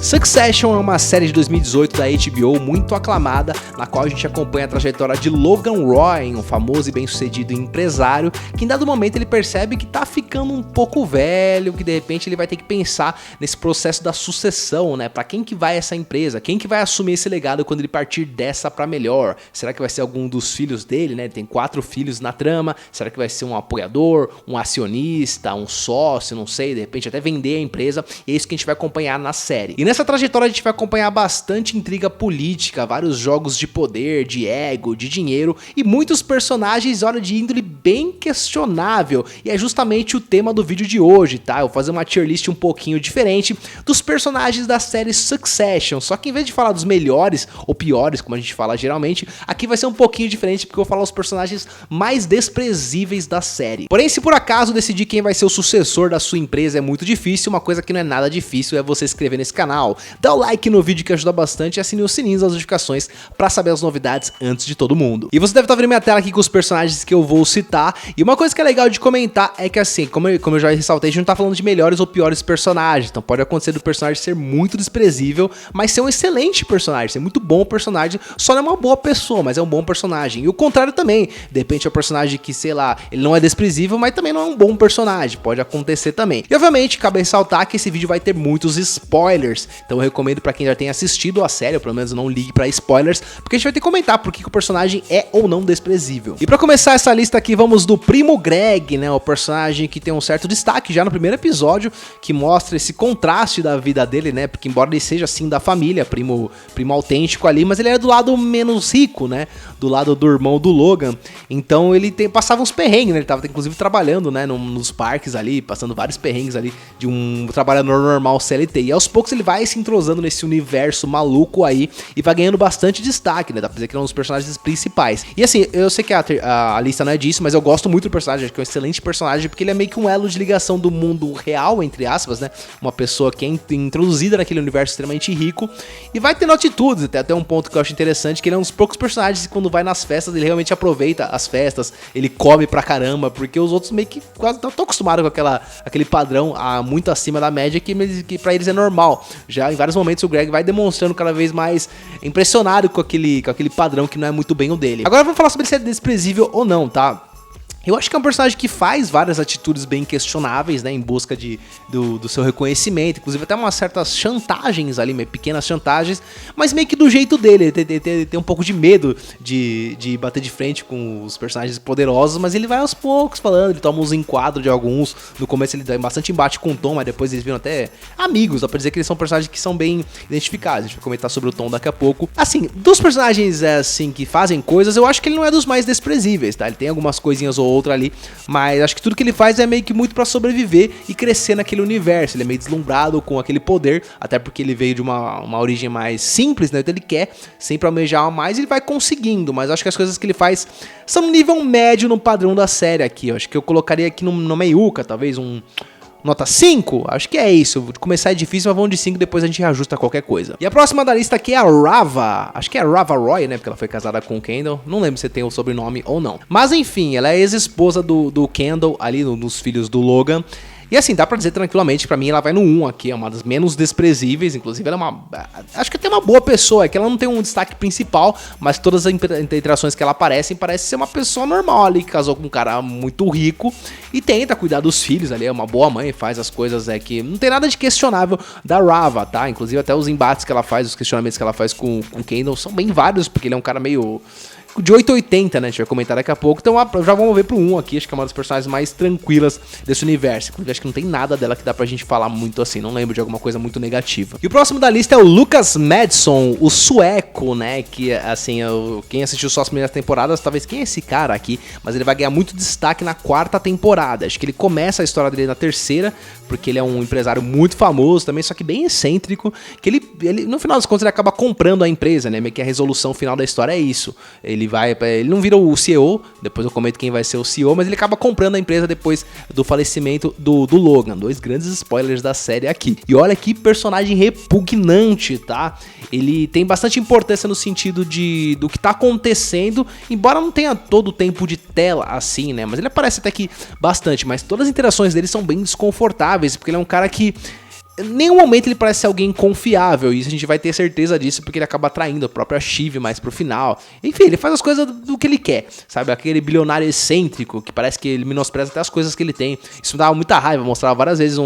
Succession é uma série de 2018 da HBO muito aclamada, na qual a gente acompanha a trajetória de Logan Roy, um famoso e bem-sucedido empresário, que em dado momento ele percebe que tá ficando um pouco velho, que de repente ele vai ter que pensar nesse processo da sucessão, né? Pra quem que vai essa empresa? Quem que vai assumir esse legado quando ele partir dessa pra melhor? Será que vai ser algum dos filhos dele, né? Ele tem 4 filhos na trama. Será que vai ser um apoiador, um acionista, um sócio, não sei, de repente até vender a empresa? E é isso que a gente vai acompanhar na série. E nessa trajetória a gente vai acompanhar bastante intriga política, vários jogos de poder, de ego, de dinheiro e muitos personagens, olha, de índole bem questionável. E é justamente o tema do vídeo de hoje, tá? Eu vou fazer uma tier list um pouquinho diferente dos personagens da série Succession, só que em vez de falar dos melhores ou piores, como a gente fala geralmente, aqui vai ser um pouquinho diferente porque eu vou falar os personagens mais desprezíveis da série. Porém, se por acaso decidir quem vai ser o sucessor da sua empresa é muito difícil, uma coisa que não é nada difícil é você se inscrever nesse canal. Dá o like no vídeo que ajuda bastante e assine o sininho das notificações pra saber as novidades antes de todo mundo. E você deve estar vendo minha tela aqui com os personagens que eu vou citar. E uma coisa que é legal de comentar é que assim, como eu já ressaltei, a gente não tá falando de melhores ou piores personagens. Então pode acontecer do personagem ser muito desprezível, mas ser um excelente personagem, ser muito bom personagem. Só não é uma boa pessoa, mas é um bom personagem. E o contrário também. De repente é um personagem que, sei lá, ele não é desprezível, mas também não é um bom personagem. Pode acontecer também. E obviamente, cabe ressaltar que esse vídeo vai ter muitos spoilers. Então eu recomendo pra quem já tenha assistido a série, ou pelo menos não ligue pra spoilers, porque a gente vai ter que comentar por que o personagem é ou não desprezível. E pra começar essa lista aqui, vamos do Primo Greg, né, o personagem que tem um certo destaque já no primeiro episódio, que mostra esse contraste da vida dele, né, porque embora ele seja assim da família, primo autêntico ali, mas ele era do lado menos rico, né, do lado do irmão do Logan, então ele passava uns perrengues, né, ele tava inclusive trabalhando, né, nos parques ali, passando vários perrengues ali de um trabalhador normal CLT, e aos poucos ele vai se entrosando nesse universo maluco aí e vai ganhando bastante destaque, né? Dá pra dizer que ele é um dos personagens principais. E assim, eu sei que a lista não é disso, mas eu gosto muito do personagem, acho que é um excelente personagem, porque ele é meio que um elo de ligação do mundo real, entre aspas, né? Uma pessoa que é introduzida naquele universo extremamente rico e vai tendo atitudes, até um ponto que eu acho interessante, que ele é um dos poucos personagens que quando vai nas festas, ele realmente aproveita as festas, ele come pra caramba, porque os outros meio que quase não estão acostumados com aquele padrão muito acima da média que pra eles é normal. Já em vários momentos o Greg vai demonstrando cada vez mais impressionado com aquele padrão que não é muito bem o dele. Agora vamos falar sobre se é desprezível ou não, tá? Eu acho que é um personagem que faz várias atitudes bem questionáveis, né, em busca do seu reconhecimento, inclusive até umas certas chantagens ali, pequenas chantagens, mas meio que do jeito dele, ele tem um pouco de medo de bater de frente com os personagens poderosos, mas ele vai aos poucos falando, ele toma uns enquadros de alguns, no começo ele dá bastante embate com o Tom, mas depois eles viram até amigos, dá pra dizer que eles são personagens que são bem identificados, a gente vai comentar sobre o Tom daqui a pouco. Assim, dos personagens assim que fazem coisas, eu acho que ele não é dos mais desprezíveis, tá, ele tem algumas coisinhas ou outra ali, mas acho que tudo que ele faz é meio que muito pra sobreviver e crescer naquele universo. Ele é meio deslumbrado com aquele poder, até porque ele veio de uma origem mais simples, né? Então ele quer sempre almejar mais e ele vai conseguindo, mas acho que as coisas que ele faz são no nível médio no padrão da série aqui. Eu acho que eu colocaria aqui no meiuca, talvez nota 5? Acho que é isso. Começar é difícil, mas vamos de 5, depois a gente ajusta qualquer coisa. E a próxima da lista aqui é a Rava. Acho que é a Rava Roy, né? Porque ela foi casada com o Kendall. Não lembro se tem o sobrenome ou não. Mas enfim, ela é ex-esposa do Kendall, ali nos filhos do Logan. E assim, dá pra dizer tranquilamente, pra mim ela vai no 1 aqui, é uma das menos desprezíveis, inclusive ela é acho que até uma boa pessoa, é que ela não tem um destaque principal, mas todas as interações que ela aparece, parece ser uma pessoa normal ali, que casou com um cara muito rico e tenta cuidar dos filhos ali, é uma boa mãe, faz as coisas que não tem nada de questionável da Rava, tá? Inclusive até os embates que ela faz, os questionamentos que ela faz com o Kendall são bem vários, porque ele é um cara meio de 880, né? A gente vai comentar daqui a pouco. Então já vamos ver pro 1 aqui. Acho que é uma das personagens mais tranquilas desse universo. Inclusive, acho que não tem nada dela que dá pra gente falar muito assim. Não lembro de alguma coisa muito negativa. E o próximo da lista é o Lucas Madsen, o sueco, né? Que, assim, quem assistiu só as primeiras temporadas, talvez quem é esse cara aqui? Mas ele vai ganhar muito destaque na 4ª temporada. Acho que ele começa a história dele na 3ª, porque ele é um empresário muito famoso também, só que bem excêntrico. Que ele no final das contas, ele acaba comprando a empresa, né? Meio que a resolução final da história é isso. Ele não vira o CEO, depois eu comento quem vai ser o CEO, mas ele acaba comprando a empresa depois do falecimento do Logan. 2 grandes spoilers da série aqui. E olha que personagem repugnante, tá? Ele tem bastante importância no sentido do que tá acontecendo, embora não tenha todo o tempo de tela assim, né? Mas ele aparece até que bastante, mas todas as interações dele são bem desconfortáveis, porque ele é um cara que em nenhum momento ele parece ser alguém confiável, e a gente vai ter certeza disso porque ele acaba traindo a própria Shiv mais pro final. Enfim, ele faz as coisas do que ele quer, sabe? Aquele bilionário excêntrico que parece que ele menospreza até as coisas que ele tem. Isso me dava muita raiva, mostrava várias vezes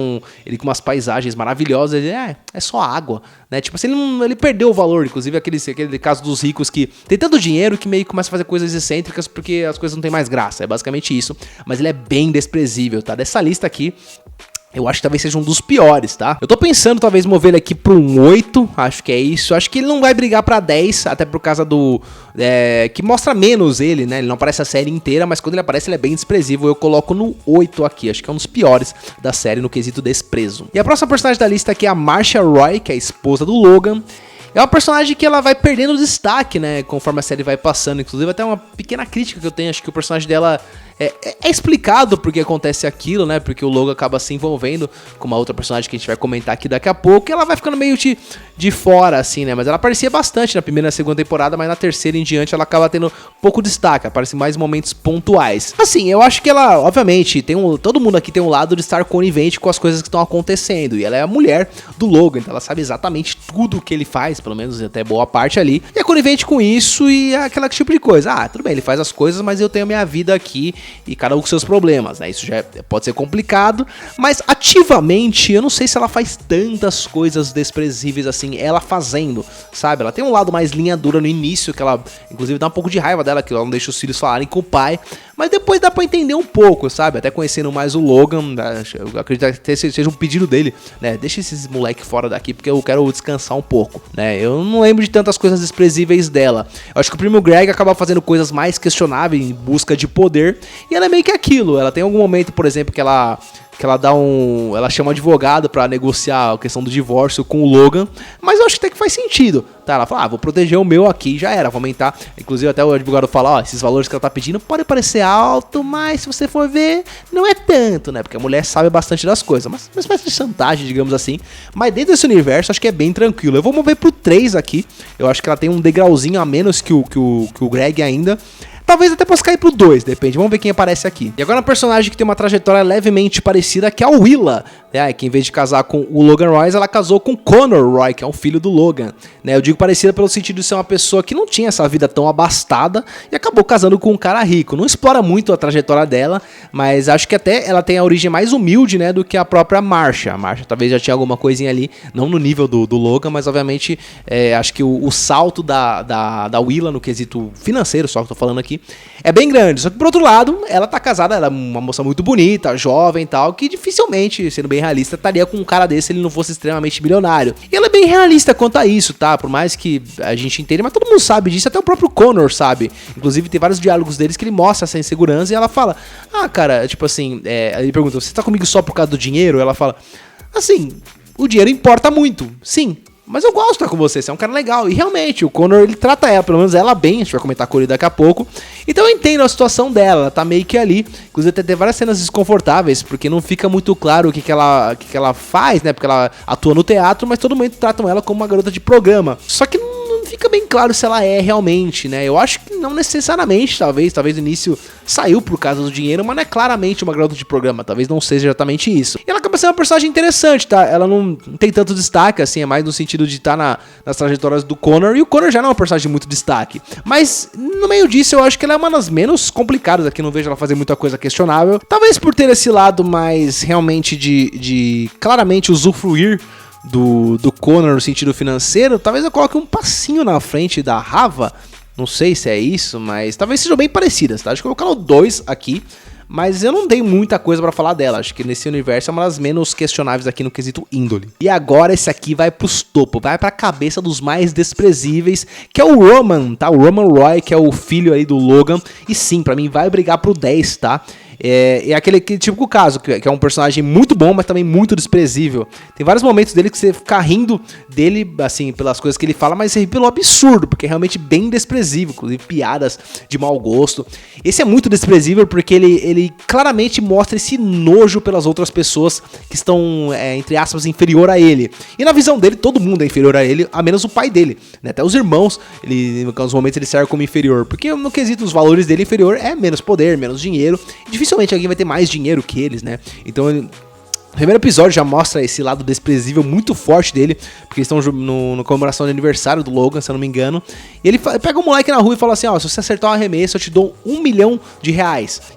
ele com umas paisagens maravilhosas, ele, é só água, né? Tipo assim, ele perdeu o valor, inclusive aquele caso dos ricos que tem tanto dinheiro que meio que começa a fazer coisas excêntricas porque as coisas não tem mais graça, é basicamente isso. Mas ele é bem desprezível, tá? Dessa lista aqui, eu acho que talvez seja um dos piores, tá? Eu tô pensando talvez mover ele aqui pra um 8, acho que é isso. Acho que ele não vai brigar pra 10, até por causa do... que mostra menos ele, né? Ele não aparece a série inteira, mas quando ele aparece ele é bem desprezível. Eu coloco no 8 aqui, acho que é um dos piores da série no quesito desprezo. E a próxima personagem da lista aqui é a Marcia Roy, que é a esposa do Logan. É uma personagem que ela vai perdendo destaque, né, conforme a série vai passando. Inclusive até uma pequena crítica que eu tenho, acho que o personagem dela é explicado porque acontece aquilo, né, porque o Logan acaba se envolvendo com uma outra personagem que a gente vai comentar aqui daqui a pouco, e ela vai ficando meio de fora, assim, né, mas ela aparecia bastante na primeira e na segunda temporada, mas na terceira em diante ela acaba tendo pouco destaque, aparece mais momentos pontuais. Assim, eu acho que ela, obviamente, todo mundo aqui tem um lado de estar conivente com as coisas que estão acontecendo, e ela é a mulher do Logan, então ela sabe exatamente tudo o que ele faz, pelo menos até boa parte ali, e é conivente com isso e é aquela tipo de coisa. Ah, tudo bem, ele faz as coisas, mas eu tenho a minha vida aqui e cada um com seus problemas, né? Isso já pode ser complicado, mas ativamente eu não sei se ela faz tantas coisas desprezíveis assim, ela fazendo, sabe? Ela tem um lado mais linha dura no início, que ela, inclusive, dá um pouco de raiva dela, que ela não deixa os filhos falarem com o pai, mas depois dá pra entender um pouco, sabe? Até conhecendo mais o Logan, eu acredito que seja um pedido dele, né? Deixa esses moleque fora daqui, porque eu quero descansar um pouco, né? Eu não lembro de tantas coisas desprezíveis dela. Eu acho que o primo Greg acaba fazendo coisas mais questionáveis em busca de poder, e ela é meio que aquilo. Ela tem algum momento, por exemplo, que ela chama um advogado pra negociar a questão do divórcio com o Logan, mas eu acho que até que faz sentido, tá? Ela fala, vou proteger o meu aqui e já era, vou aumentar. Inclusive até o advogado fala, esses valores que ela tá pedindo podem parecer alto, mas se você for ver, não é tanto, né? Porque a mulher sabe bastante das coisas, mas uma espécie de chantagem, digamos assim. Mas dentro desse universo, acho que é bem tranquilo. Eu vou mover pro 3 aqui, eu acho que ela tem um degrauzinho a menos que o Greg ainda. Talvez até possa cair pro 2, depende. Vamos ver quem aparece aqui. E agora um personagem que tem uma trajetória levemente parecida, que é a Willa, né? Que em vez de casar com o Logan Roy, ela casou com Connor Roy, que é um filho do Logan, né? Eu digo parecida pelo sentido de ser uma pessoa que não tinha essa vida tão abastada e acabou casando com um cara rico. Não explora muito a trajetória dela, mas acho que até ela tem a origem mais humilde, né, do que a própria Marcia. A Marcia talvez já tinha alguma coisinha ali, não no nível do Logan, mas obviamente acho que o salto da Willa no quesito financeiro, só que eu tô falando aqui, é bem grande. Só que por outro lado, ela tá casada, ela é uma moça muito bonita, jovem e tal, que dificilmente, sendo bem realista, estaria com um cara desse se ele não fosse extremamente milionário. E ela é bem realista quanto a isso, tá? Por mais que a gente entenda, mas todo mundo sabe disso, até o próprio Connor sabe. Inclusive tem vários diálogos deles que ele mostra essa insegurança e ela fala, cara, tipo assim, ele pergunta, você tá comigo só por causa do dinheiro? Ela fala, assim, o dinheiro importa muito, sim. Mas eu gosto de estar com você é um cara legal. E realmente, o Connor, ele trata ela, pelo menos ela bem. A gente vai comentar com ele daqui a pouco. Então eu entendo a situação dela, ela tá meio que ali. Inclusive até tem várias cenas desconfortáveis, porque não fica muito claro o que ela faz, né? Porque ela atua no teatro, mas todo mundo trata ela como uma garota de programa. Só que não fica bem claro se ela é realmente, né? Eu acho que não necessariamente, talvez no início saiu por causa do dinheiro, mas não é claramente uma garota de programa, talvez não seja exatamente isso. E ela acaba sendo uma personagem interessante, tá? Ela não tem tanto destaque, assim, é mais no sentido de estar nas trajetórias do Connor, e o Connor já não é uma personagem de muito destaque. Mas, no meio disso, eu acho que ela é uma das menos complicadas aqui, não vejo ela fazer muita coisa questionável. Talvez por ter esse lado mais, realmente, de claramente usufruir do Connor no sentido financeiro, talvez eu coloque um passinho na frente da Rava. Não sei se é isso, mas talvez sejam bem parecidas, tá? Acho que eu vou colocar o 2 aqui, mas eu não dei muita coisa pra falar dela. Acho que nesse universo é uma das menos questionáveis aqui no quesito índole. E agora esse aqui vai pros topos, vai pra cabeça dos mais desprezíveis, que é o Roman, tá? O Roman Roy, que é o filho aí do Logan. E sim, pra mim vai brigar pro 10, tá? É aquele típico caso, que é um personagem muito bom, mas também muito desprezível. Tem vários momentos dele que você fica rindo dele, assim, pelas coisas que ele fala, mas você ri pelo absurdo, porque é realmente bem desprezível, inclusive piadas de mau gosto. Esse é muito desprezível porque ele claramente mostra esse nojo pelas outras pessoas que estão, entre aspas, inferior a ele. E na visão dele, todo mundo é inferior a ele, a menos o pai dele, né? Até os irmãos, em alguns momentos ele serve como inferior, porque no quesito os valores dele inferior é menos poder, menos dinheiro, dificilmente alguém vai ter mais dinheiro que eles, né? Então O primeiro episódio já mostra esse lado desprezível muito forte dele, porque eles estão no comemoração de aniversário do Logan, se eu não me engano. E ele pega um moleque na rua e fala assim, ó, se você acertar um arremesso, eu te dou R$1 milhão.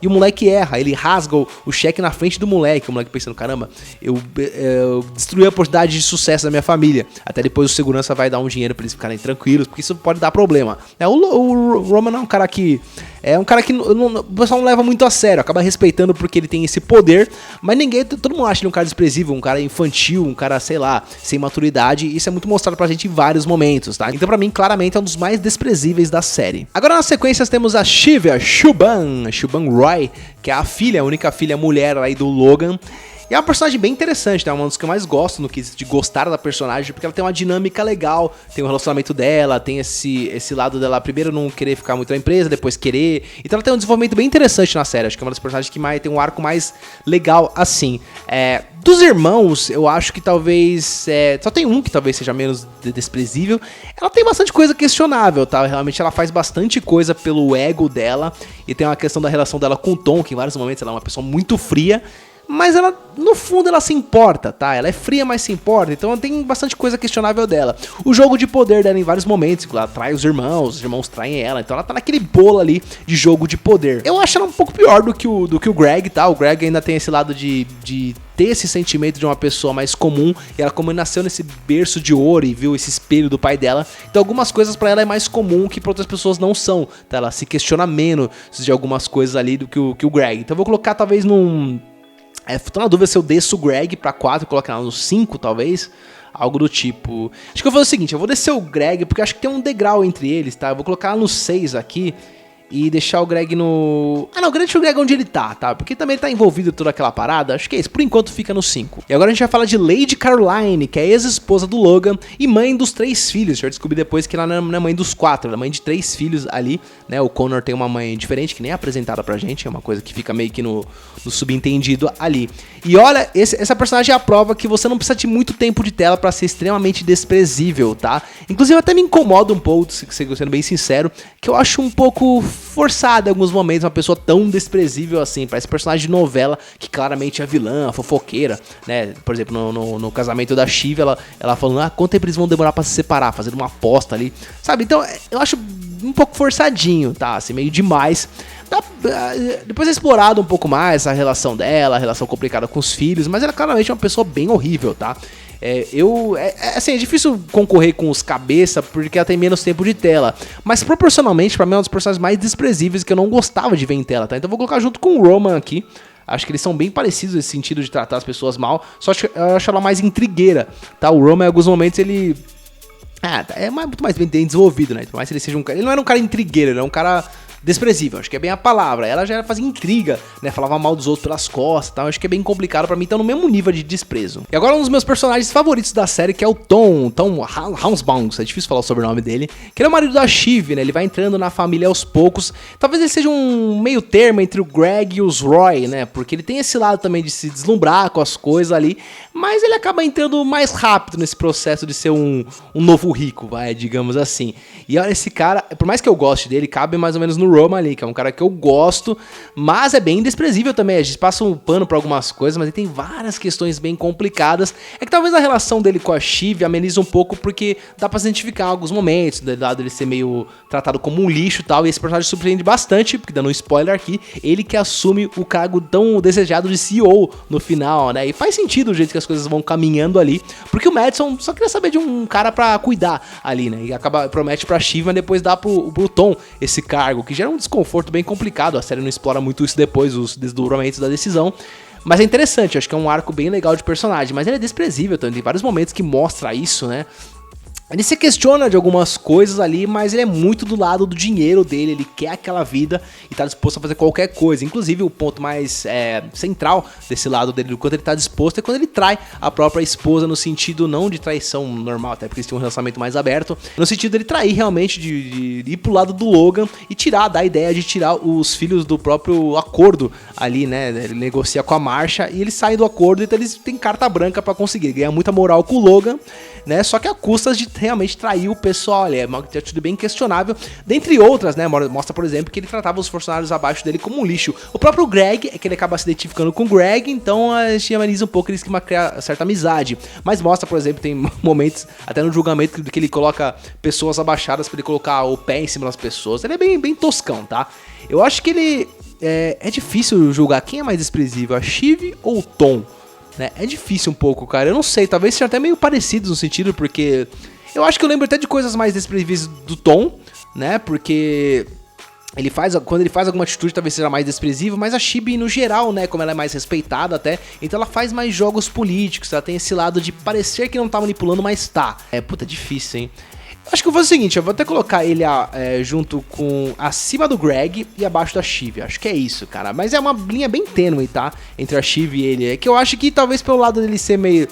E o moleque erra, ele rasga o cheque na frente do moleque. O moleque pensando, caramba, eu destruí a oportunidade de sucesso da minha família. Até depois o segurança vai dar um dinheiro pra eles ficarem tranquilos, porque isso pode dar problema. O Roman é um cara que... o pessoal não leva muito a sério, acaba respeitando porque ele tem esse poder, mas todo mundo acha ele um cara desprezível, um cara infantil, um cara, sei lá, sem maturidade, e isso é muito mostrado pra gente em vários momentos, tá? Então pra mim, claramente, é um dos mais desprezíveis da série. Agora nas sequências temos a Shiva, Shuban Roy, que é a única filha mulher aí do Logan. E é uma personagem bem interessante, né? Uma das que eu mais gosto no quesito de gostar da personagem, porque ela tem uma dinâmica legal, tem o relacionamento dela, tem esse lado dela primeiro não querer ficar muito na empresa, depois querer. Então ela tem um desenvolvimento bem interessante na série, acho que é uma das personagens que tem um arco mais legal assim. Dos irmãos, eu acho que talvez... só tem um que talvez seja menos desprezível. Ela tem bastante coisa questionável, tá? Realmente ela faz bastante coisa pelo ego dela, e tem uma questão da relação dela com o Tom, que em vários momentos ela é uma pessoa muito fria, mas ela, no fundo, ela se importa, tá? Ela é fria, mas se importa, então tem bastante coisa questionável dela. O jogo de poder dela em vários momentos, ela trai os irmãos traem ela, então ela tá naquele bolo ali de jogo de poder. Eu acho ela um pouco pior do que o Greg, tá? O Greg ainda tem esse lado de ter esse sentimento de uma pessoa mais comum, e ela como nasceu nesse berço de ouro e viu esse espelho do pai dela, então algumas coisas pra ela é mais comum que pra outras pessoas não são, tá? Ela se questiona menos de algumas coisas ali do que o Greg. Então eu vou colocar talvez tô na dúvida se eu desço o Greg pra 4 e colocar ela no 5, talvez. Algo do tipo. Acho que eu vou fazer o seguinte, eu vou descer o Greg, porque acho que tem um degrau entre eles, tá? Eu vou colocar ela no 6 aqui e deixar o Greg no... não, deixa o Greg onde ele tá? Porque também ele tá envolvido em toda aquela parada. Acho que é isso, por enquanto fica no 5. E agora a gente vai falar de Lady Caroline, que é a ex-esposa do Logan e mãe dos 3 filhos. Já descobri depois que ela não é mãe dos 4, ela é mãe de 3 filhos ali, né? O Connor tem uma mãe diferente, que nem é apresentada pra gente, é uma coisa que fica meio que no subentendido ali. E olha, essa personagem é a prova que você não precisa de muito tempo de tela pra ser extremamente desprezível, tá? Inclusive até me incomoda um pouco, sendo bem sincero, que eu acho um pouco forçada em alguns momentos, uma pessoa tão desprezível assim, parece personagem de novela que claramente é vilã, a fofoqueira, né? Por exemplo, no casamento da Shiva, ela falando, quanto tempo eles vão demorar pra se separar, fazendo uma aposta ali, sabe? Então, eu acho um pouco forçadinho, tá? Assim, meio demais. Depois é explorado um pouco mais a relação dela, a relação complicada com os filhos, mas ela claramente é uma pessoa bem horrível, tá? Assim, é difícil concorrer com os cabeça porque ela tem menos tempo de tela, mas proporcionalmente pra mim é uma das personagens mais desprezíveis que eu não gostava de ver em tela, tá? Então eu vou colocar junto com o Roman aqui. Acho que eles são bem parecidos nesse sentido de tratar as pessoas mal, só que eu acho ela mais intrigueira, tá? O Roman em alguns momentos ele... é muito mais bem desenvolvido, né? Por mais que ele seja um cara... Ele não era um cara intrigueiro, ele era um cara desprezível, acho que é bem a palavra. Ela já fazia intriga, né? Falava mal dos outros pelas costas e tal. Acho que é bem complicado pra mim, tá no mesmo nível de desprezo. E agora um dos meus personagens favoritos da série, que é o Tom Hounsbound, é difícil falar o sobrenome dele, que ele é o marido da Shiv, né? Ele vai entrando na família aos poucos. Talvez ele seja um meio termo entre o Greg e os Roy, né? Porque ele tem esse lado também de se deslumbrar com as coisas ali, mas ele acaba entrando mais rápido nesse processo de ser um novo rico, digamos assim. E olha, esse cara, por mais que eu goste dele, cabe mais ou menos no Roman ali, que é um cara que eu gosto, mas é bem desprezível também. A gente passa um pano pra algumas coisas, mas ele tem várias questões bem complicadas. É que talvez a relação dele com a Shiv ameniza um pouco, porque dá pra se identificar em alguns momentos, do lado dele ser meio tratado como um lixo e tal, e esse personagem surpreende bastante, porque dando um spoiler aqui, ele que assume o cargo tão desejado de CEO no final, né? E faz sentido o jeito que as coisas vão caminhando ali, porque o Madison só queria saber de um cara pra cuidar ali, né? E promete pra Shiv, mas depois dá pro Tom esse cargo, que gera um desconforto bem complicado. A série não explora muito isso depois, os desdobramentos da decisão. Mas é interessante, acho que é um arco bem legal de personagem. Mas ele é desprezível, então tem vários momentos que mostra isso, né? Ele se questiona de algumas coisas ali, mas ele é muito do lado do dinheiro dele, ele quer aquela vida e tá disposto a fazer qualquer coisa. Inclusive o ponto mais central desse lado dele, do quanto ele tá disposto, é quando ele trai a própria esposa, no sentido não de traição normal, até porque eles tinham um relacionamento mais aberto, no sentido dele trair realmente, de ir pro lado do Logan e dar a ideia de tirar os filhos do próprio acordo ali, né? Ele negocia com a Marcia e eles saem do acordo, então eles têm carta branca pra conseguir. Ele ganha muita moral com o Logan, né? Só que a custas de realmente trair o pessoal, é uma atitude bem questionável, dentre outras, né? Mostra, por exemplo, que ele tratava os funcionários abaixo dele como um lixo. O próprio Greg, é que ele acaba se identificando com o Greg, então a gente analisa um pouco, eles que criar certa amizade. Mas mostra, por exemplo, tem momentos, até no julgamento, que ele coloca pessoas abaixadas pra ele colocar o pé em cima das pessoas. Ele é bem toscão, tá? Eu acho que ele... É difícil julgar quem é mais desprezível, a Shiv ou o Tom, né? É difícil um pouco, cara. Eu não sei, talvez sejam até meio parecidos no sentido, porque eu acho que eu lembro até de coisas mais desprezíveis do Tom, né? Porque quando ele faz alguma atitude, talvez seja mais desprezível, mas a Shiv, no geral, né, como ela é mais respeitada até, então ela faz mais jogos políticos, ela tem esse lado de parecer que não tá manipulando, mas tá. Puta, difícil, hein? Acho que eu vou fazer o seguinte, eu vou até colocar ele junto com acima do Greg e abaixo da Shiv. Acho que é isso, cara. Mas é uma linha bem tênue, tá? Entre a Shiv e ele. É que eu acho que talvez pelo lado dele ser meio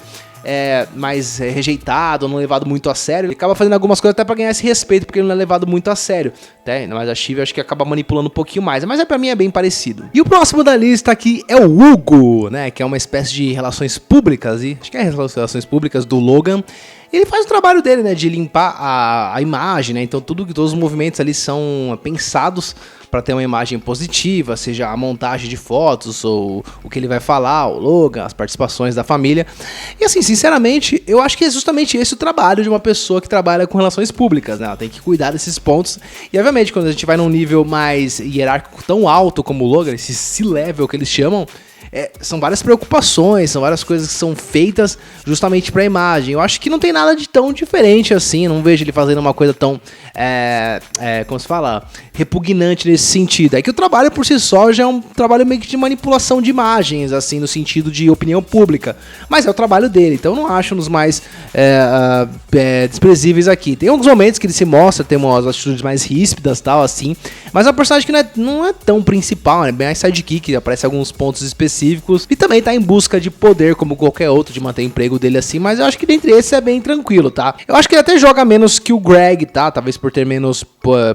mais rejeitado, não levado muito a sério, ele acaba fazendo algumas coisas até pra ganhar esse respeito, porque ele não é levado muito a sério, né? Mas a Shiv eu acho que acaba manipulando um pouquinho mais, mas pra mim é bem parecido. E o próximo da lista aqui é o Hugo, né? Que é uma espécie de relações públicas, e acho que é relações públicas do Logan. Ele faz o trabalho dele, né, de limpar a imagem, né, então todos os movimentos ali são pensados para ter uma imagem positiva, seja a montagem de fotos, ou o que ele vai falar, o Logan, as participações da família. E assim, sinceramente, eu acho que é justamente esse o trabalho de uma pessoa que trabalha com relações públicas, né, ela tem que cuidar desses pontos, e obviamente quando a gente vai num nível mais hierárquico tão alto como o Logan, esse C-level que eles chamam, são várias preocupações, são várias coisas que são feitas justamente pra imagem. Eu acho que não tem nada de tão diferente assim, não vejo ele fazendo uma coisa tão, como se fala, repugnante nesse sentido. É que o trabalho por si só já é um trabalho meio que de manipulação de imagens, assim, no sentido de opinião pública. Mas é o trabalho dele, então eu não acho nos mais desprezíveis aqui. Tem alguns momentos que ele se mostra, tem umas atitudes mais ríspidas e tal, assim, mas é um personagem que não é tão principal, é bem mais sidekick, aparece em alguns pontos específicos, e também tá em busca de poder, como qualquer outro, de manter o emprego dele assim, mas eu acho que dentre esses é bem tranquilo, tá? Eu acho que ele até joga menos que o Greg, tá? Talvez por ter menos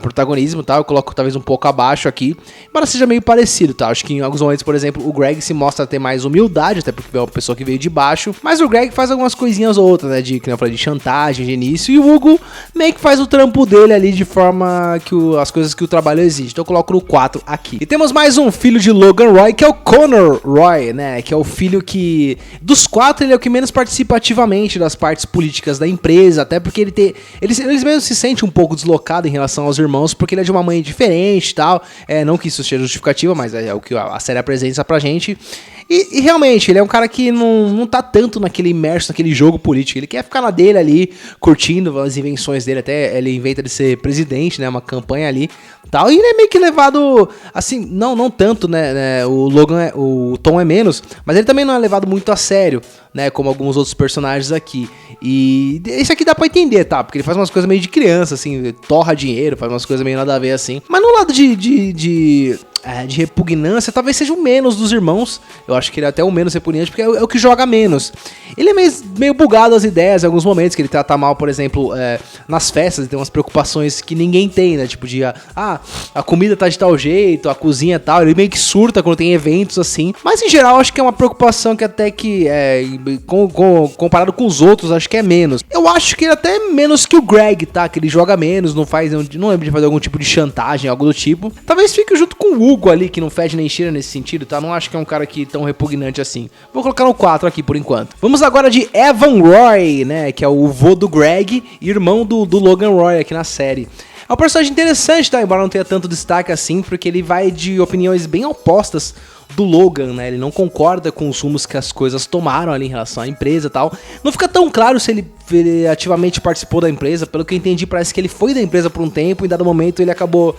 protagonismo, tá? Eu coloco talvez um pouco abaixo aqui, embora seja meio parecido, tá? Acho que em alguns momentos, por exemplo, o Greg se mostra ter mais humildade, até porque é uma pessoa que veio de baixo, mas o Greg faz algumas coisinhas ou outras, né? Que eu falei, de chantagem, de início, e o Hugo meio que faz o trampo dele ali de forma que as coisas que o trabalho exige. Então eu coloco no 4 aqui. E temos mais um filho de Logan Roy, que é o Connor Roy, né, que é o filho que, dos 4, ele é o que menos participa ativamente das partes políticas da empresa, até porque eles mesmo se sente um pouco deslocado em relação aos irmãos, porque ele é de uma mãe diferente e tal, não que isso seja justificativa, mas é o que a série apresenta pra gente. E realmente, ele é um cara que não tá tanto imerso naquele jogo político. Ele quer ficar na dele ali, curtindo as invenções dele. Até ele inventa de ser presidente, né? Uma campanha ali tal. E ele é meio que levado, assim, não tanto, né? O Tom é menos, mas ele também não é levado muito a sério, né? Como alguns outros personagens aqui. E isso aqui dá pra entender, tá? Porque ele faz umas coisas meio de criança, assim, torra dinheiro, faz umas coisas meio nada a ver, assim. Mas no lado de repugnância, talvez seja o menos dos irmãos. Eu acho que ele é até o menos repugnante, porque é o que joga menos. Ele é meio bugado as ideias em alguns momentos, que ele trata mal, por exemplo, nas festas, ele tem umas preocupações que ninguém tem, né? Tipo a comida tá de tal jeito, a cozinha tal, ele meio que surta quando tem eventos assim. Mas em geral, acho que é uma preocupação que até que, comparado com os outros, acho que é menos. Eu acho que ele até é menos que o Greg, tá? Que ele joga menos, não lembro de fazer algum tipo de chantagem, algo do tipo. Talvez fique junto com o Hugo ali, que não fede nem cheira nesse sentido, tá? Não acho que é um cara aqui tão repugnante assim. Vou colocar no 4 aqui por enquanto. Vamos agora de Evan Roy, né? Que é o vô do Greg e irmão do Logan Roy aqui na série. É um personagem interessante, tá? Embora não tenha tanto destaque assim, porque ele vai de opiniões bem opostas do Logan, né? Ele não concorda com os rumos que as coisas tomaram ali em relação à empresa e tal. Não fica tão claro se ele ativamente participou da empresa. Pelo que eu entendi, parece que ele foi da empresa por um tempo e em dado momento ele acabou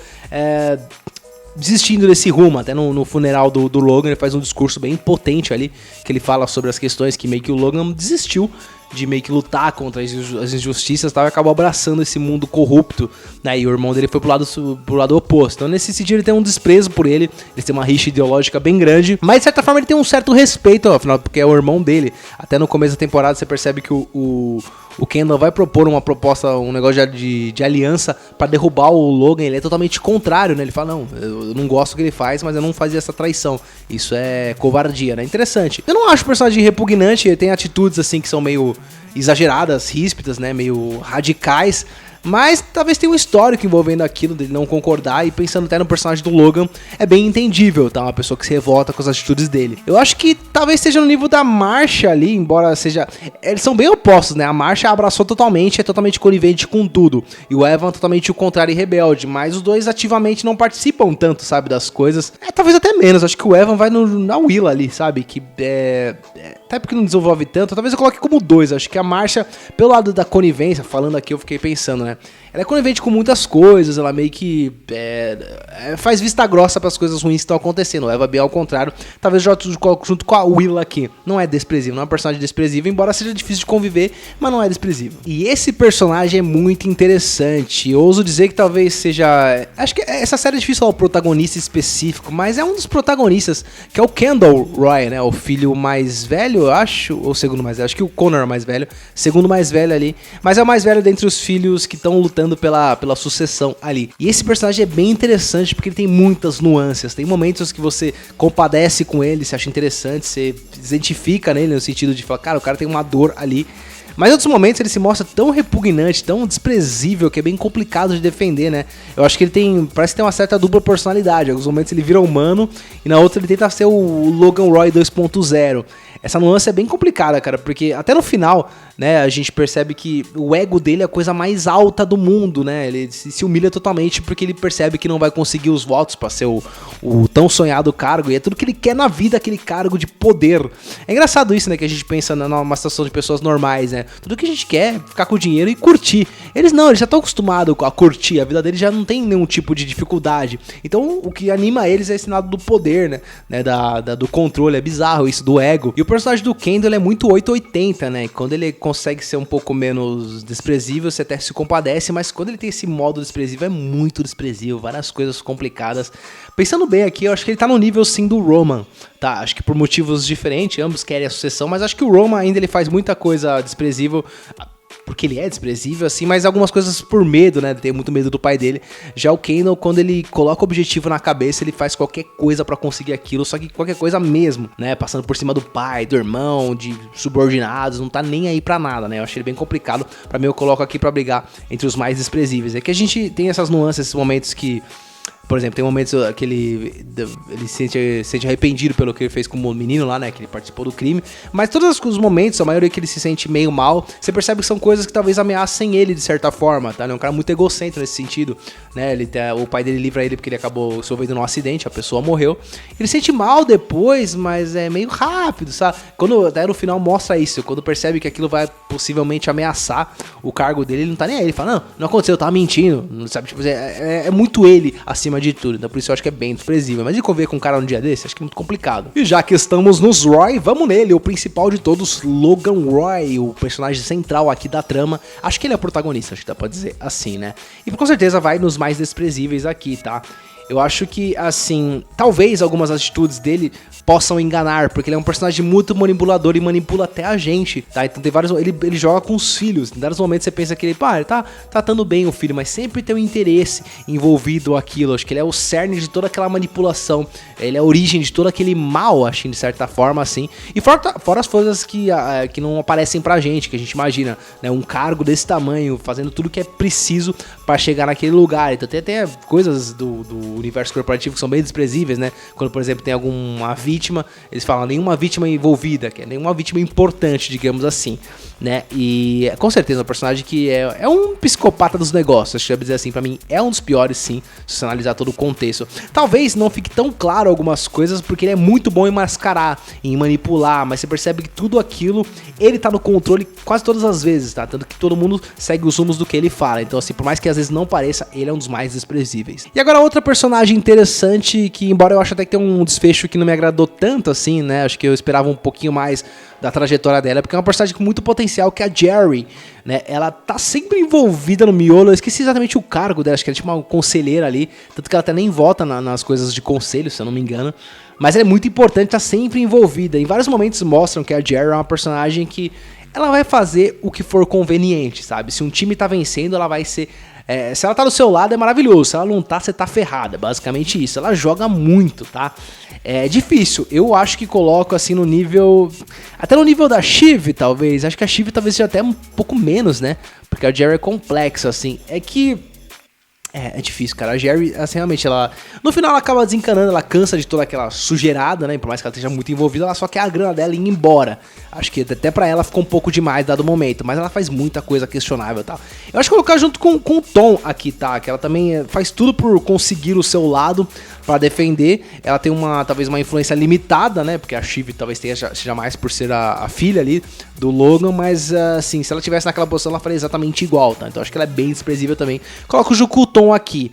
desistindo desse rumo. Até no funeral do Logan ele faz um discurso bem potente ali, que ele fala sobre as questões que meio que o Logan desistiu de meio que lutar contra as injustiças e tal, e acabou abraçando esse mundo corrupto, né, e o irmão dele foi pro lado oposto. Então nesse sentido ele tem um desprezo por ele, eles têm uma rixa ideológica bem grande, mas de certa forma ele tem um certo respeito, afinal, porque é o irmão dele. Até no começo da temporada você percebe que o Kendall vai propor uma proposta, um negócio de aliança pra derrubar o Logan. Ele é totalmente contrário, né? Ele fala, não, eu não gosto do que ele faz, mas eu não fazia essa traição. Isso é covardia, né? Interessante. Eu não acho o personagem repugnante, ele tem atitudes assim que são meio exageradas, ríspidas, né, meio radicais. Mas talvez tenha um histórico envolvendo aquilo, dele não concordar, e pensando até no personagem do Logan, é bem entendível, tá? Uma pessoa que se revolta com as atitudes dele. Eu acho que talvez seja no nível da Marcia ali, embora seja... Eles são bem opostos, né? A Marcia abraçou totalmente, é totalmente conivente com tudo. E o Evan totalmente o contrário e rebelde, mas os dois ativamente não participam tanto, sabe, das coisas. Talvez até menos, acho que o Evan vai na Willa ali, sabe? Que até porque não desenvolve tanto, talvez eu coloque como 2. Acho que a Marcia, pelo lado da conivência, falando aqui eu fiquei pensando, né? Ela é conivente com muitas coisas, ela meio que faz vista grossa para as coisas ruins que estão acontecendo. O Eva bem ao contrário, talvez junto com a Willa aqui. Não é desprezível, não é um personagem desprezível, embora seja difícil de conviver, mas não é desprezível. E esse personagem é muito interessante. Eu ouso dizer que talvez seja... Acho que essa série é difícil falar o protagonista específico, mas é um dos protagonistas, que é o Kendall Roy, né? O filho mais velho, eu acho, ou o segundo mais velho. Acho que o Connor é o mais velho, segundo mais velho ali. Mas é o mais velho dentre os filhos que estão lutando pela sucessão ali. E esse personagem é bem interessante porque ele tem muitas nuances. Tem momentos que você compadece com ele, você acha interessante, você se identifica nele no sentido de falar, cara, o cara tem uma dor ali. Mas em outros momentos ele se mostra tão repugnante, tão desprezível, que é bem complicado de defender, né? Eu acho que ele parece que tem uma certa dupla personalidade. Em alguns momentos ele vira humano e na outra ele tenta ser o Logan Roy 2.0. Essa nuance é bem complicada, cara, porque até no final, né, a gente percebe que o ego dele é a coisa mais alta do mundo, né? Ele se humilha totalmente porque ele percebe que não vai conseguir os votos pra ser o tão sonhado cargo, e é tudo que ele quer na vida, aquele cargo de poder. É engraçado isso, né, que a gente pensa numa situação de pessoas normais, né? Tudo que a gente quer é ficar com dinheiro e curtir. Eles não, eles já estão acostumados a curtir, a vida deles já não tem nenhum tipo de dificuldade. Então o que anima eles é esse lado do poder, né? Do controle, é bizarro isso, do ego. E o personagem do Kendall é muito 880, né? Quando ele consegue ser um pouco menos desprezível, você até se compadece, mas quando ele tem esse modo desprezível, é muito desprezível, várias coisas complicadas. Pensando bem aqui, eu acho que ele tá no nível sim do Roman, tá? Acho que por motivos diferentes, ambos querem a sucessão, mas acho que o Roman ainda ele faz muita coisa desprezível, porque ele é desprezível, assim, mas algumas coisas por medo, né? Tem muito medo do pai dele. Já o Kendall, quando ele coloca o objetivo na cabeça, ele faz qualquer coisa pra conseguir aquilo, só que qualquer coisa mesmo, né? Passando por cima do pai, do irmão, de subordinados, não tá nem aí pra nada, né? Eu acho ele bem complicado. Pra mim, eu coloco aqui pra brigar entre os mais desprezíveis. É que a gente tem essas nuances, esses momentos que... Por exemplo, tem momentos que ele se sente arrependido pelo que ele fez como menino lá, né? Que ele participou do crime. Mas todos os momentos, a maioria que ele se sente meio mal, você percebe que são coisas que talvez ameacem ele de certa forma, tá? Ele é um cara muito egocêntrico nesse sentido, né? O pai dele livra ele porque ele acabou se envolvendo num acidente, a pessoa morreu. Ele se sente mal depois, mas é meio rápido, sabe? Quando até no final mostra isso, quando percebe que aquilo vai possivelmente ameaçar o cargo dele, ele não tá nem aí. Ele fala, não aconteceu, eu tava mentindo, não sabe? Tipo, é muito ele acima de tudo, então por isso eu acho que é bem desprezível. Mas de conviver com um cara um dia desse, acho que é muito complicado. E já que estamos nos Roy, vamos nele, o principal de todos, Logan Roy, o personagem central aqui da trama. Acho que ele é o protagonista, acho que dá pra dizer assim, né? E com certeza vai nos mais desprezíveis aqui, tá? Eu acho que, assim, talvez algumas atitudes dele possam enganar, porque ele é um personagem muito manipulador e manipula até a gente, tá? Então tem vários... Ele joga com os filhos. Em vários momentos você pensa que ele tá tratando bem o filho, mas sempre tem um interesse envolvido aquilo. Acho que ele é o cerne de toda aquela manipulação. Ele é a origem de todo aquele mal, acho, de certa forma, assim. E fora as coisas que não aparecem pra gente, que a gente imagina, né? Um cargo desse tamanho, fazendo tudo que é preciso pra chegar naquele lugar. Então tem até coisas do universo corporativo que são bem desprezíveis, né? Quando, por exemplo, tem alguma vítima, eles falam nenhuma vítima envolvida, que é nenhuma vítima importante, digamos assim, né? E com certeza é um personagem que é um psicopata dos negócios, acho que eu ia dizer assim, pra mim é um dos piores, sim, se você analisar todo o contexto. Talvez não fique tão claro algumas coisas, porque ele é muito bom em mascarar, em manipular, mas você percebe que tudo aquilo, ele tá no controle quase todas as vezes, tá? Tanto que todo mundo segue os rumos do que ele fala. Então, assim, por mais que às vezes não pareça, ele é um dos mais desprezíveis. E agora outra personagem interessante que, embora eu acho até que tem um desfecho que não me agradou tanto assim, né? Acho que eu esperava um pouquinho mais da trajetória dela, porque é uma personagem com muito potencial, que é a Jerry, né? Ela tá sempre envolvida no miolo. Eu esqueci exatamente o cargo dela, acho que ela é tipo uma conselheira ali, tanto que ela até nem vota nas coisas de conselho, se eu não me engano. Mas ela é muito importante, tá sempre envolvida. Em vários momentos mostram que a Jerry é uma personagem que ela vai fazer o que for conveniente, sabe? Se um time tá vencendo, ela vai ser Se ela tá do seu lado é maravilhoso, se ela não tá, você tá ferrada, basicamente isso. Ela joga muito, tá? É difícil, eu acho que coloco assim no nível, até no nível da Shiv, talvez. Acho que a Shiv talvez seja até um pouco menos, né? Porque a Jerry é complexa, assim. É difícil, cara. A Jerry, assim, realmente, ela... No final, ela acaba desencanando, ela cansa de toda aquela sujeirada, né? Por mais que ela esteja muito envolvida, ela só quer a grana dela ir embora. Acho que até pra ela ficou um pouco demais, dado o momento. Mas ela faz muita coisa questionável e tal. Eu acho que colocar junto com o Tom aqui, tá? Que ela também faz tudo por conseguir o seu lado pra defender. Ela tem talvez uma influência limitada, né? Porque a Shiv talvez seja mais por ser a filha ali do Logan. Mas, assim, se ela tivesse naquela posição, ela faria exatamente igual, tá? Então acho que ela é bem desprezível também. Coloco o Tom aqui.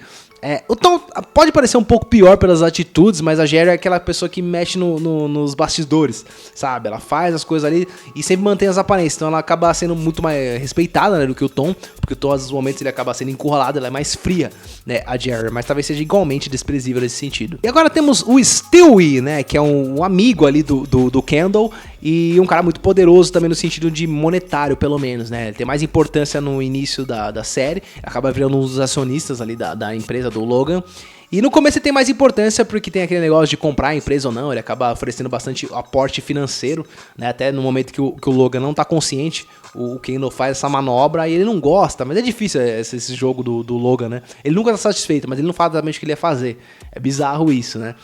O Tom pode parecer um pouco pior pelas atitudes, mas a Jerry é aquela pessoa que mexe nos bastidores, sabe? Ela faz as coisas ali e sempre mantém as aparências, então ela acaba sendo muito mais respeitada, né, do que o Tom, porque o Tom, às vezes, momentos, ele acaba sendo encurralado, ela é mais fria, né, a Jerry, mas talvez seja igualmente desprezível nesse sentido. E agora temos o Stewie, né, que é um amigo ali do Kendall, e um cara muito poderoso também no sentido de monetário, pelo menos, né? Ele tem mais importância no início da série, acaba virando um dos acionistas ali da empresa do Logan. E no começo ele tem mais importância porque tem aquele negócio de comprar a empresa ou não, ele acaba oferecendo bastante aporte financeiro, né? Até no momento que o Logan não tá consciente, o Kendall faz essa manobra e ele não gosta, mas é difícil esse jogo do Logan, né? Ele nunca tá satisfeito, mas ele não fala exatamente o que ele ia fazer. É bizarro isso, né?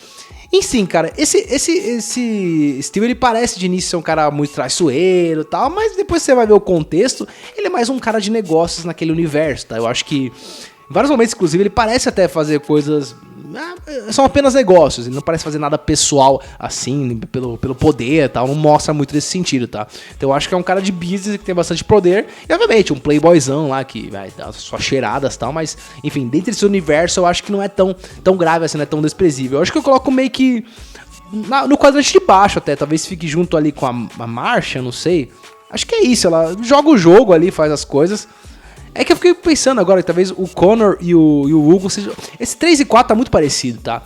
Enfim, cara, esse Steve, ele parece de início ser um cara muito traiçoeiro e tal, mas depois você vai ver o contexto, ele é mais um cara de negócios naquele universo, tá? Eu acho que em vários momentos, inclusive, ele parece até fazer coisas... São apenas negócios, ele não parece fazer nada pessoal, assim, pelo poder e tal, não mostra muito desse sentido, tá? Então eu acho que é um cara de business que tem bastante poder, e obviamente um playboyzão lá, que vai dar suas cheiradas e tal, mas, enfim, dentro desse universo eu acho que não é tão grave assim, não é tão desprezível. Eu acho que eu coloco meio que no quadrante de baixo até, talvez fique junto ali com a Marcia, não sei. Acho que é isso, ela joga o jogo ali, faz as coisas. É que eu fiquei pensando agora que talvez o Connor e o Hugo sejam... Esse 3 e 4 tá muito parecido, tá?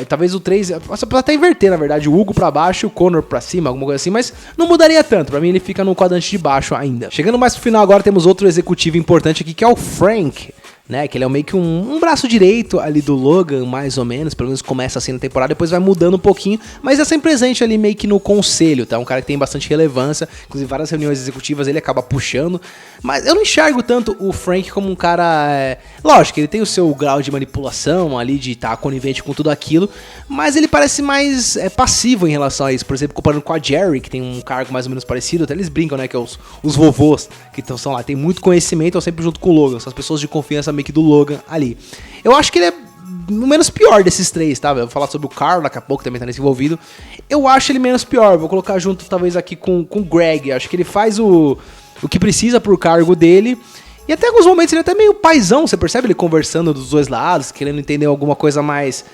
Talvez o 3... Você pode até inverter, na verdade. O Hugo pra baixo e o Connor pra cima, alguma coisa assim. Mas não mudaria tanto. Pra mim ele fica no quadrante de baixo ainda. Chegando mais pro final agora, temos outro executivo importante aqui, que é o Frank, né, que ele é meio que um braço direito ali do Logan, mais ou menos, pelo menos começa assim na temporada, depois vai mudando um pouquinho, mas é sempre presente ali meio que no conselho, tá, um cara que tem bastante relevância, inclusive várias reuniões executivas ele acaba puxando, mas eu não enxergo tanto o Frank como um cara, lógico, ele tem o seu grau de manipulação ali, de estar conivente com tudo aquilo, mas ele parece mais passivo em relação a isso, por exemplo, comparando com a Jerry, que tem um cargo mais ou menos parecido, até eles brincam, né, que é os vovôs, que são lá, tem muito conhecimento, estão sempre junto com o Logan, são as pessoas de confiança meio que do Logan ali. Eu acho que ele é o menos pior desses três, tá? Eu vou falar sobre o Carl daqui a pouco, também tá nesse envolvido. Eu acho ele menos pior, vou colocar junto talvez aqui com o Greg. Acho que ele faz o que precisa pro cargo dele. E até alguns momentos ele é até meio paizão, você percebe ele conversando dos dois lados, querendo entender alguma coisa mais...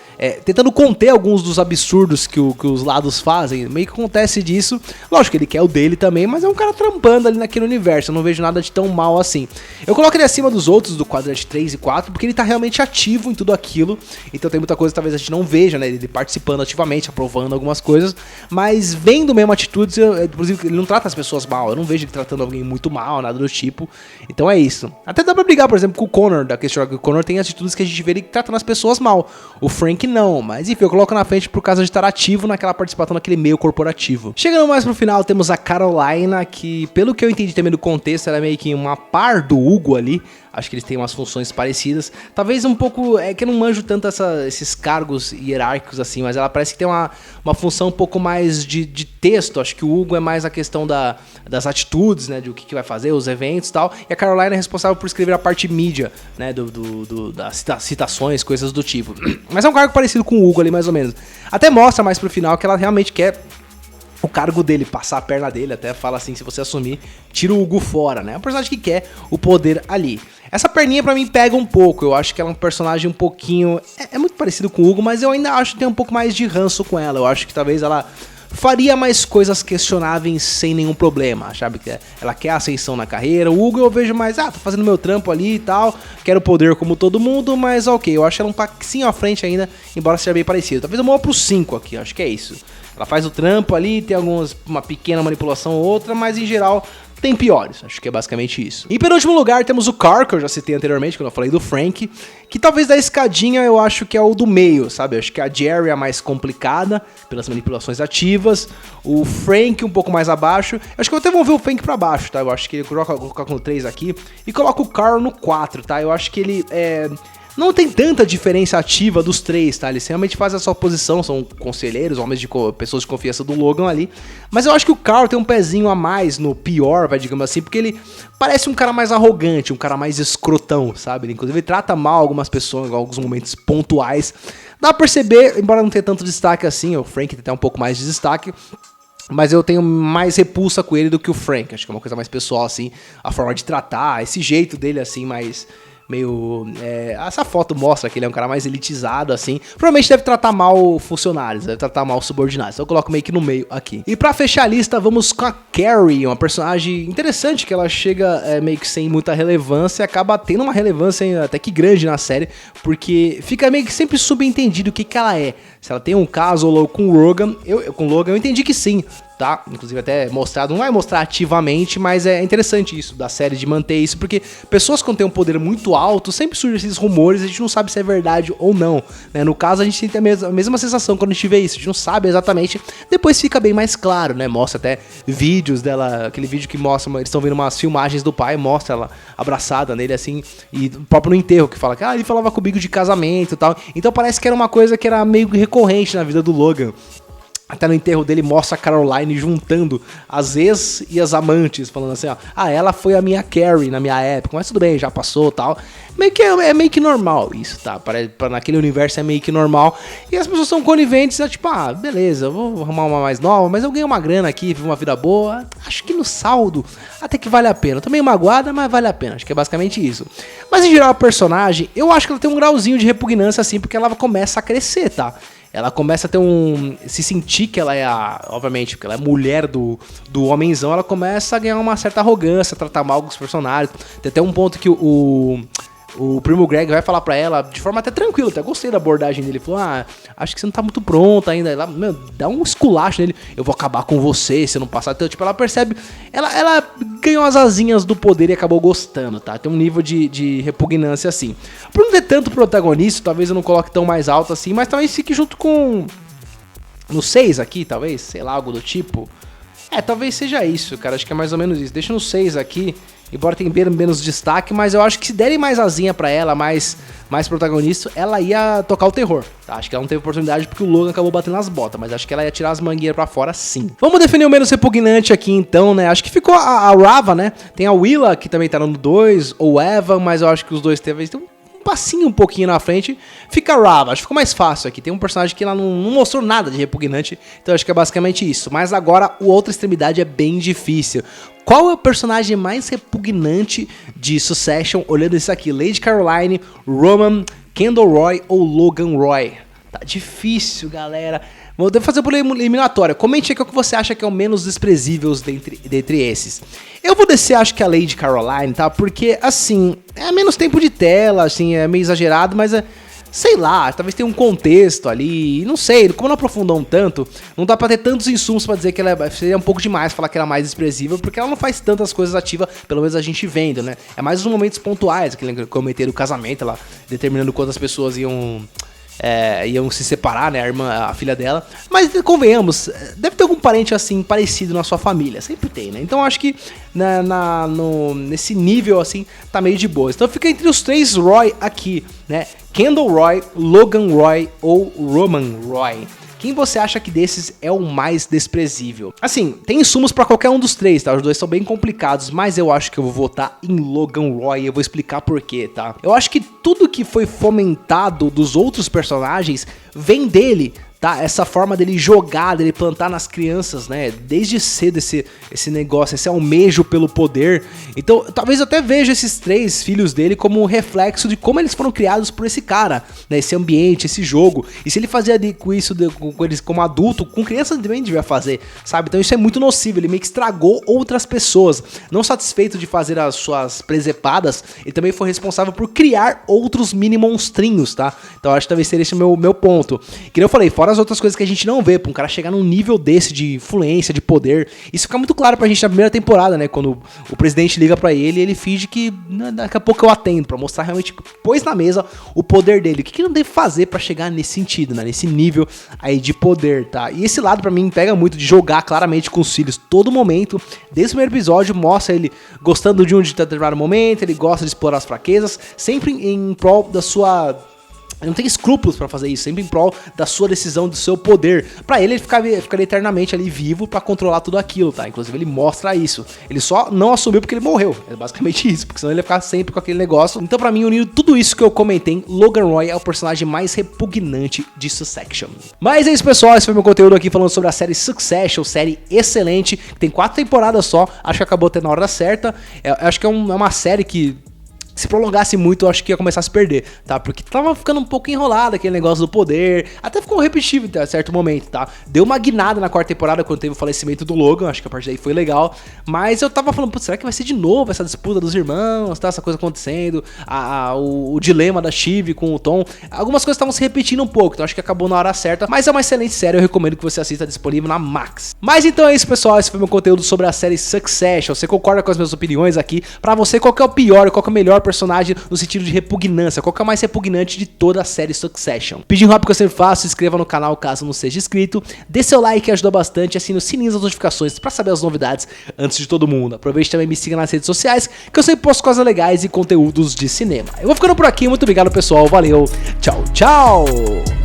tentando conter alguns dos absurdos que os lados fazem, meio que acontece disso. Lógico que ele quer o dele também, mas é um cara trampando ali naquele universo, eu não vejo nada de tão mal assim. Eu coloco ele acima dos outros, do quadrante 3 e 4, porque ele tá realmente ativo em tudo aquilo, então tem muita coisa que talvez a gente não veja, né, ele participando ativamente, aprovando algumas coisas, mas vendo mesmo atitudes, inclusive ele não trata as pessoas mal, eu não vejo ele tratando alguém muito mal, nada do tipo, então é isso. Até dá pra brigar, por exemplo, com o Connor, da questão que o Connor tem atitudes que a gente vê ele tratando as pessoas mal. O Frank não, mas enfim, eu coloco na frente por causa de estar ativo naquela participação naquele meio corporativo. Chegando mais pro final, temos a Carolina, que pelo que eu entendi também do contexto, ela é meio que uma par do Hugo ali. Acho que eles têm umas funções parecidas. Talvez um pouco... que eu não manjo tanto esses cargos hierárquicos assim, mas ela parece que tem uma função um pouco mais de texto. Acho que o Hugo é mais a questão das atitudes, né? De o que vai fazer, os eventos e tal. E a Carolina é responsável por escrever a parte mídia, né? Das citações, coisas do tipo. Mas é um cargo parecido com o Hugo ali, mais ou menos. Até mostra mais pro final que ela realmente quer... o cargo dele, passar a perna dele, até fala assim, se você assumir, tira o Hugo fora, né? É um personagem que quer o poder ali. Essa perninha pra mim pega um pouco, eu acho que ela é um personagem um pouquinho... É muito parecido com o Hugo, mas eu ainda acho que tem um pouco mais de ranço com ela. Eu acho que talvez ela faria mais coisas questionáveis sem nenhum problema, sabe? Ela quer ascensão na carreira. O Hugo eu vejo mais, tô fazendo meu trampo ali e tal, quero poder como todo mundo, mas ok, eu acho ela um pouquinho à frente ainda, embora seja bem parecido. Talvez eu mova pro 5 aqui, acho que é isso. Ela faz o trampo ali, tem uma pequena manipulação ou outra, mas em geral tem piores, acho que é basicamente isso. Em penúltimo lugar temos o Carl, que eu já citei anteriormente, quando eu falei do Frank, que talvez da escadinha eu acho que é o do meio, sabe? Eu acho que a Jerry é a mais complicada, pelas manipulações ativas, o Frank um pouco mais abaixo, eu acho que eu até vou ver o Frank pra baixo, tá? Eu acho que ele vou colocar no 3 aqui, e coloco o Carl no 4, tá? Eu acho que ele não tem tanta diferença ativa dos três, tá? Eles realmente fazem a sua posição, são conselheiros, pessoas de confiança do Logan ali. Mas eu acho que o Carl tem um pezinho a mais no pior, digamos assim, porque ele parece um cara mais arrogante, um cara mais escrotão, sabe? Ele, inclusive, ele trata mal algumas pessoas em alguns momentos pontuais. Dá pra perceber, embora não tenha tanto destaque assim, o Frank tem até um pouco mais de destaque, mas eu tenho mais repulsa com ele do que o Frank. Acho que é uma coisa mais pessoal, assim, a forma de tratar, esse jeito dele, assim, mais meio... essa foto mostra que ele é um cara mais elitizado, assim. Provavelmente deve tratar mal funcionários, deve tratar mal subordinados. Então eu coloco meio que no meio aqui. E pra fechar a lista, vamos com a Carrie, uma personagem interessante que ela chega meio que sem muita relevância e acaba tendo uma relevância até que grande na série, porque fica meio que sempre subentendido o que ela é. Se ela tem um caso ou não com o Logan, eu entendi que sim, tá? Inclusive até mostrado, não vai mostrar ativamente, mas é interessante isso, da série, de manter isso, porque pessoas quando têm um poder muito alto, sempre surgem esses rumores, a gente não sabe se é verdade ou não, né? No caso, a gente tem a mesma sensação quando a gente vê isso, a gente não sabe exatamente, depois fica bem mais claro, né? Mostra até vídeos dela, aquele vídeo que mostra, eles estão vendo umas filmagens do pai, mostra ela abraçada nele, assim, e próprio no enterro, que fala que ele falava comigo de casamento e tal, então parece que era uma coisa que era meio recorrente na vida do Logan. Até no enterro dele mostra a Caroline juntando as ex e as amantes, falando assim, ó, ela foi a minha Carrie na minha época, mas tudo bem, já passou e tal. É meio que normal isso, tá? Naquele universo é meio que normal. E as pessoas são coniventes, né? Tipo, beleza, eu vou arrumar uma mais nova, mas eu ganhei uma grana aqui, vivo uma vida boa. Acho que no saldo até que vale a pena. Eu tô meio magoada, mas vale a pena. Acho que é basicamente isso. Mas em geral a personagem, eu acho que ela tem um grauzinho de repugnância assim, porque ela começa a crescer, tá? Ela começa a ter se sentir que ela é obviamente, porque ela é mulher do homenzão, ela começa a ganhar uma certa arrogância, tratar mal alguns personagens. Tem até um ponto que o primo Greg vai falar pra ela de forma até tranquila, até gostei da abordagem dele. Ele falou, acho que você não tá muito pronta ainda. Ela, dá um esculacho nele, eu vou acabar com você se não passar. Então, tipo, ela percebe, ela ganhou as asinhas do poder e acabou gostando, tá? Tem um nível de repugnância assim. Por não ter tanto protagonista, talvez eu não coloque tão mais alto assim, mas talvez fique junto com... no 6 aqui, talvez, sei lá, algo do tipo. Talvez seja isso, cara, acho que é mais ou menos isso. Deixa no 6 aqui, embora tenha menos destaque, mas eu acho que se derem mais asinha pra ela, mais protagonista, ela ia tocar o terror, tá? Acho que ela não teve oportunidade porque o Logan acabou batendo as botas, mas acho que ela ia tirar as mangueiras pra fora sim. Vamos definir o menos repugnante aqui então, né? Acho que ficou a Rava, né? Tem a Willa, que também tá no 2, ou Eva, mas eu acho que os dois tem um passinho um pouquinho na frente, fica a Rava, acho que ficou mais fácil aqui. Tem um personagem que ela não mostrou nada de repugnante, então acho que é basicamente isso. Mas agora, a outra extremidade é bem difícil. Qual é o personagem mais repugnante de Succession, olhando isso aqui? Lady Caroline, Roman, Kendall Roy ou Logan Roy? Tá difícil, galera. Vou fazer por eliminatória. Comente aqui o que você acha que é o menos desprezível dentre esses. Eu vou descer, acho que a Lady Caroline, tá? Porque, assim, é menos tempo de tela, assim, é meio exagerado, mas sei lá, talvez tenha um contexto ali, não sei, como não aprofundou um tanto, não dá pra ter tantos insumos pra dizer que ela seria um pouco demais falar que ela é mais desprezível, porque ela não faz tantas coisas ativas, pelo menos a gente vendo, né? É mais os momentos pontuais, aquele cometer o casamento, ela determinando quantas pessoas iam se separar, né, a filha dela, mas convenhamos, deve ter algum parente assim, parecido na sua família, sempre tem, né, então acho que nesse nível assim, tá meio de boa, então fica entre os três Roy aqui, né, Kendall Roy, Logan Roy ou Roman Roy. Quem você acha que desses é o mais desprezível? Assim, tem insumos pra qualquer um dos três, tá? Os dois são bem complicados, mas eu acho que eu vou votar em Logan Roy e eu vou explicar por quê, tá? Eu acho que tudo que foi fomentado dos outros personagens vem dele, tá? Essa forma dele jogar, dele plantar nas crianças, né? Desde cedo esse negócio, esse almejo pelo poder. Então, talvez eu até veja esses três filhos dele como um reflexo de como eles foram criados por esse cara, né? Esse ambiente, esse jogo. E se ele fazia com isso com eles como adulto, com criança também devia fazer, sabe? Então isso é muito nocivo, ele meio que estragou outras pessoas. Não satisfeito de fazer as suas presepadas, ele também foi responsável por criar outros mini monstrinhos, tá? Então eu acho que talvez seria esse o meu ponto. Que nem eu falei, fora as outras coisas que a gente não vê, pra um cara chegar num nível desse de influência, de poder. Isso fica muito claro pra gente na primeira temporada, né? Quando o presidente liga pra ele e ele finge que daqui a pouco eu atendo, pra mostrar realmente, pôs na mesa o poder dele. O que ele não deve fazer pra chegar nesse sentido, né? Nesse nível aí de poder, tá? E esse lado pra mim pega muito de jogar claramente com os filhos. Todo momento, desde o primeiro episódio, mostra ele gostando de um determinado momento, ele gosta de explorar as fraquezas, sempre em prol da sua... Ele não tem escrúpulos pra fazer isso, sempre em prol da sua decisão, do seu poder. Pra ele ficaria eternamente ali vivo pra controlar tudo aquilo, tá? Inclusive ele mostra isso. Ele só não assumiu porque ele morreu. É basicamente isso, porque senão ele ia ficar sempre com aquele negócio. Então pra mim, unindo tudo isso que eu comentei, Logan Roy é o personagem mais repugnante de Succession. Mas é isso, pessoal. Esse foi meu conteúdo aqui falando sobre a série Succession, série excelente, que tem 4 temporadas só. Acho que acabou até na hora certa. Acho que é uma série que... se prolongasse muito, eu acho que ia começar a se perder, tá? Porque tava ficando um pouco enrolado aquele negócio do poder, até ficou repetitivo até certo momento, tá? Deu uma guinada na 4ª temporada quando teve o falecimento do Logan, acho que a partir daí foi legal, mas eu tava falando, putz, será que vai ser de novo essa disputa dos irmãos, tá? Essa coisa acontecendo, o dilema da Shiv com o Tom, algumas coisas estavam se repetindo um pouco, então acho que acabou na hora certa, mas é uma excelente série, eu recomendo que você assista, disponível na Max. Mas então é isso, pessoal, esse foi meu conteúdo sobre a série Succession. Você concorda com as minhas opiniões aqui? Pra você, qual que é o pior, qual que é o melhor personagem no sentido de repugnância? Qual que é o mais repugnante de toda a série Succession? Pedindo rápido que eu sempre faço, se inscreva no canal caso não seja inscrito, dê seu like que ajuda bastante, assine o sininho das notificações pra saber as novidades antes de todo mundo. Aproveite também e me siga nas redes sociais, que eu sempre posto coisas legais e conteúdos de cinema. Eu vou ficando por aqui, muito obrigado pessoal, valeu, tchau, tchau!